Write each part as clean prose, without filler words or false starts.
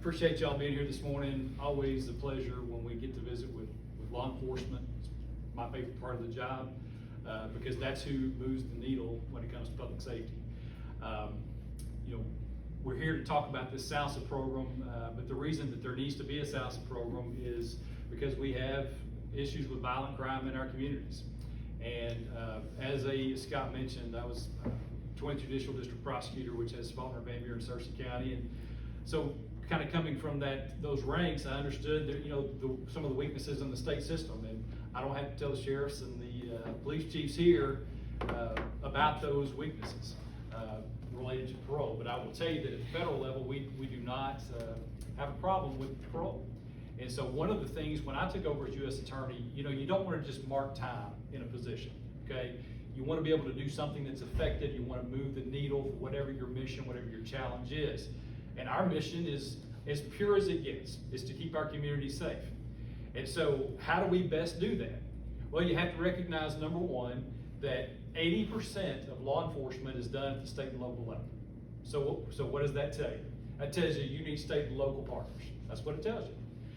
Appreciate y'all being here this morning. Always a pleasure when we get to visit with law enforcement. It's my favorite part of the job because that's who moves the needle when it comes to public safety. We're here to talk about this SALSA program, but the reason that there needs to be a SALSA program is because we have issues with violent crime in our communities. And as Scott mentioned, I was 20th Judicial District Prosecutor, which has Faulkner, Van Buren, and Searcy County. And so kind of coming from those ranks, I understood that, some of the weaknesses in the state system. And I don't have to tell the sheriffs and the police chiefs here about those weaknesses related to parole. But I will tell you that at the federal level, we do not have a problem with parole. And so one of the things when I took over as U.S. Attorney, you don't want to just mark time in a position, okay? You want to be able to do something that's effective. You want to move the needle for whatever your mission, whatever your challenge is. And our mission is as pure as it gets, is to keep our community safe. And so how do we best do that? Well, you have to recognize, number one, that 80% of law enforcement is done at the state and local level. So what does that tell you? That tells you need state and local partners. That's what it tells you.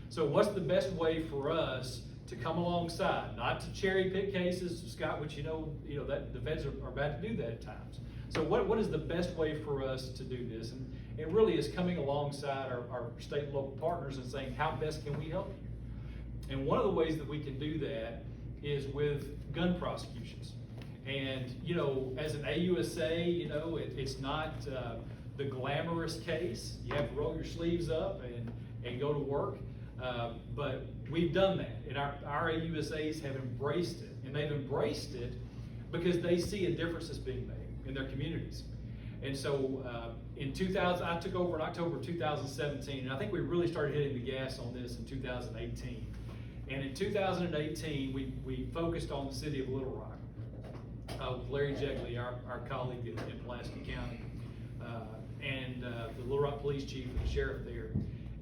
So what's the best way for us to come alongside, not to cherry pick cases, Scott, which that the feds are bad to do that at times. So what is the best way for us to do this? And it really is coming alongside our state and local partners and saying, how best can we help you? And one of the ways that we can do that is with gun prosecutions. And as an AUSA, it's not the glamorous case. You have to roll your sleeves up and go to work. But we've done that, and our AUSAs have embraced it, and they've embraced it because they see a difference that's being made in their communities. And so I took over in October 2017, and I think we really started hitting the gas on this in 2018. And in 2018, we focused on the city of Little Rock with Larry Jegley, our colleague in Pulaski County, and the Little Rock Police Chief and the sheriff there.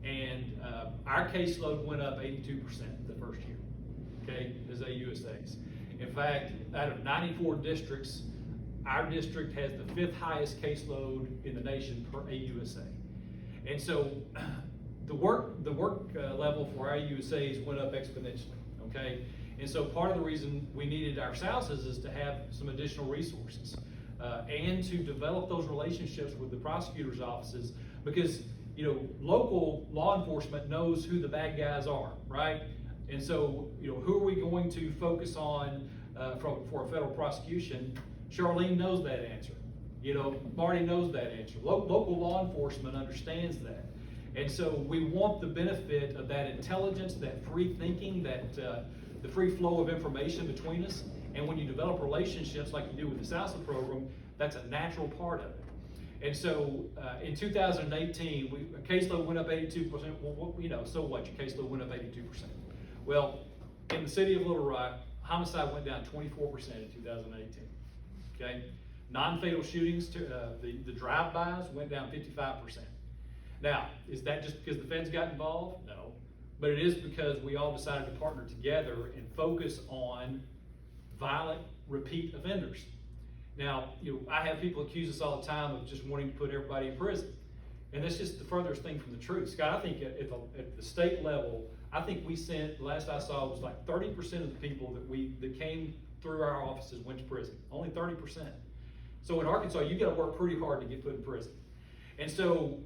And our caseload went up 82% the first year, okay, as AUSAs. In fact, out of 94 districts, our district has the 5th highest caseload in the nation per AUSA. And so the work level for our AUSAs went up exponentially, okay? And so part of the reason we needed our SALSAs is to have some additional resources and to develop those relationships with the prosecutor's offices, because local law enforcement knows who the bad guys are, right? And so, who are we going to focus on for a federal prosecution? Charlene knows that answer. Marty knows that answer. Local law enforcement understands that. And so we want the benefit of that intelligence, that free thinking, that the free flow of information between us. And when you develop relationships like you do with the SALSA program, that's a natural part of it. And so in 2018, a caseload went up 82%. Well, so what? Your caseload went up 82%. Well, in the city of Little Rock, homicide went down 24% in 2018. Okay, non-fatal shootings, the drive-bys went down 55%. Now, is that just because the feds got involved? No, but it is because we all decided to partner together and focus on violent repeat offenders. Now, I have people accuse us all the time of just wanting to put everybody in prison. And that's just the furthest thing from the truth. Scott, I think at the state level, I think we sent, last I saw, it was like 30% of the people that came through our offices went to prison. Only 30%. So in Arkansas, you got to work pretty hard to get put in prison. And so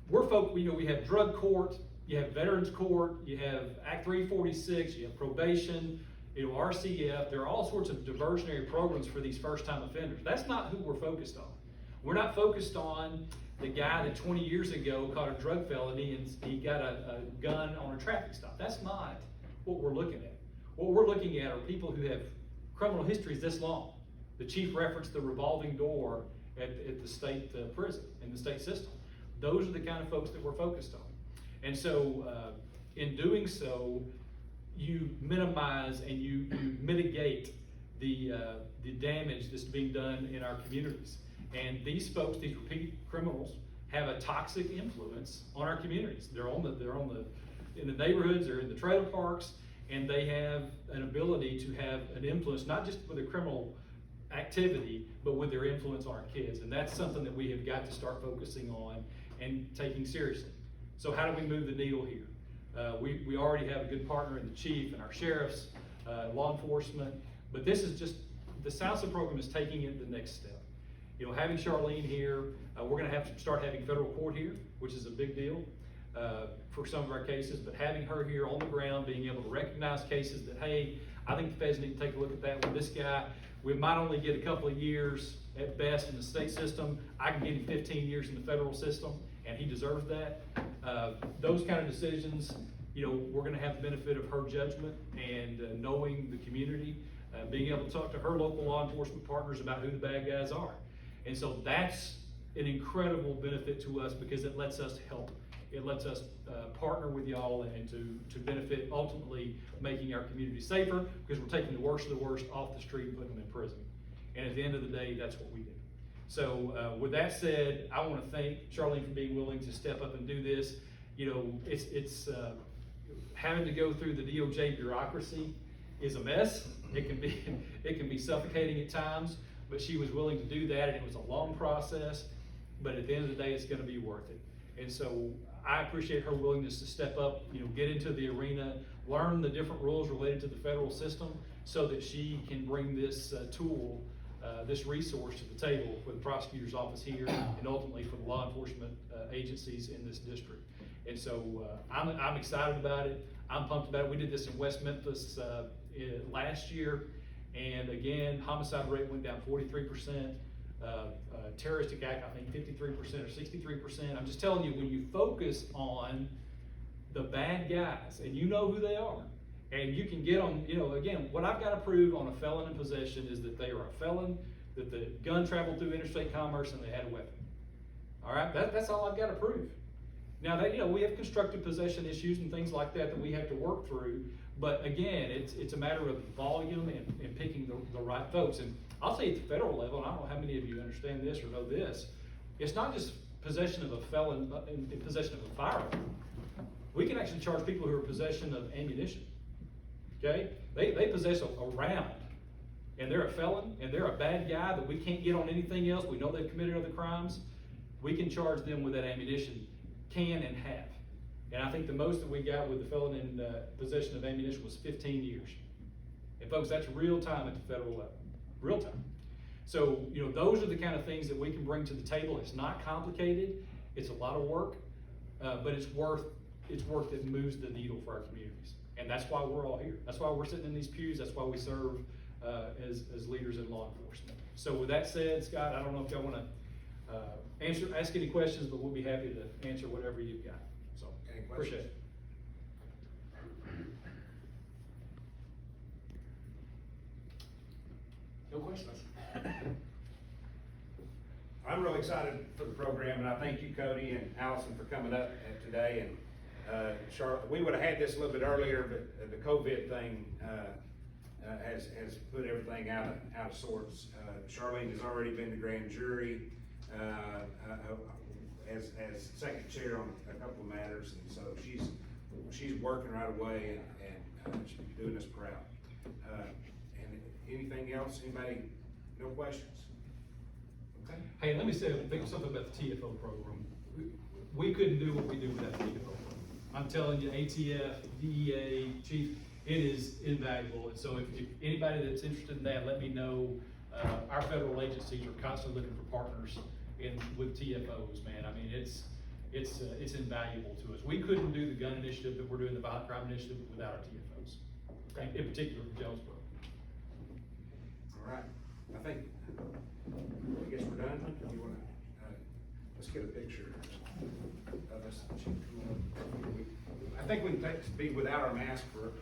we have drug court, you have veterans court, you have Act 346, you have probation, RCF. There are all sorts of diversionary programs for these first-time offenders. That's not who we're focused on. We're not focused on the guy that 20 years ago caught a drug felony and he got a gun on a traffic stop. That's not what we're looking at. What we're looking at are people who have criminal histories this long. The chief referenced the revolving door at the state prison, in the state system. Those are the kind of folks that we're focused on. And so in doing so, you minimize and you mitigate the damage that's being done in our communities. And these folks, these repeat criminals, have a toxic influence on our communities. They're in the neighborhoods, they're in the trailer parks, and they have an ability to have an influence, not just with a criminal activity, but with their influence on our kids. And that's something that we have got to start focusing on and taking seriously. So how do we move the needle here? We already have a good partner in the chief and our sheriffs, law enforcement, but this is just, the SALSA program is taking it the next step. You know, having Charlene here, we're gonna have to start having federal court here, which is a big deal for some of our cases, but having her here on the ground, being able to recognize cases that, hey, I think the feds need to take a look at that with this guy. We might only get a couple of years at best in the state system. I can get him 15 years in the federal system, and he deserves that. Those kind of decisions, you know, we're gonna have the benefit of her judgment and knowing the community, being able to talk to her local law enforcement partners about who the bad guys are. And so that's an incredible benefit to us because it lets us help. It lets us partner with y'all and to benefit ultimately making our community safer because we're taking the worst of the worst off the street and putting them in prison. And at the end of the day, that's what we do. So with that said, I want to thank Charlene for being willing to step up and do this. You know, it's having to go through the DOJ bureaucracy is a mess. It can be suffocating at times, but she was willing to do that, and it was a long process. But at the end of the day, it's going to be worth it. And so I appreciate her willingness to step up, you know, get into the arena, learn the different rules related to the federal system so that she can bring this tool, this resource to the table for the prosecutor's office here and ultimately for the law enforcement agencies in this district. And so I'm excited about it. I'm pumped about it. We did this in West Memphis last year. And again, homicide rate went down 43%. Terroristic act, I think 53% or 63%. I'm just telling you, when you focus on the bad guys and you know who they are, and you can get on, you know, again, what I've got to prove on a felon in possession is that they are a felon, that the gun traveled through interstate commerce and they had a weapon. All right, that's all I've got to prove. Now that, you know, we have constructive possession issues and things like that we have to work through, but again, it's a matter of volume and picking the right folks. And I'll tell you at the federal level, and I don't know how many of you understand this or know this, it's not just possession of a felon in possession of a firearm. We can actually charge people who are in possession of ammunition. Okay? They possess a round, and they're a felon, and they're a bad guy that we can't get on anything else. We know they've committed other crimes. We can charge them with that ammunition, can and have. And I think the most that we got with the felon in possession of ammunition was 15 years. And folks, that's real time at the federal level. Real time. So, you know, those are the kind of things that we can bring to the table. It's not complicated. It's a lot of work, but it's work that moves the needle for our communities. And that's why we're all here. That's why we're sitting in these pews. That's why we serve as leaders in law enforcement. So with that said, Scott, I don't know if y'all want to ask any questions, but we'll be happy to answer whatever you've got. So appreciate it. No questions. I'm really excited for the program, and I thank you, Cody and Allison, for coming up today. And Charlotte, we would have had this a little bit earlier, but the COVID thing has put everything out of sorts. Charlene has already been to grand jury as second chair on a couple of matters, and so she's working right away and she's doing us proud. And anything else? Anybody? No questions? Okay. Hey, let me say something about the TFO program. We couldn't do what we do without the TFO program. I'm telling you, ATF, DEA, Chief, it is invaluable. And so if anybody that's interested in that, let me know. Our federal agencies are constantly looking for partners with TFOs, man. I mean, it's invaluable to us. We couldn't do the gun initiative that we're doing, the violent crime initiative, without our TFOs. Okay? In particular for Jonesboro. All right. I guess we're done. You want to, let's get a picture of us. I think we can be without our mask for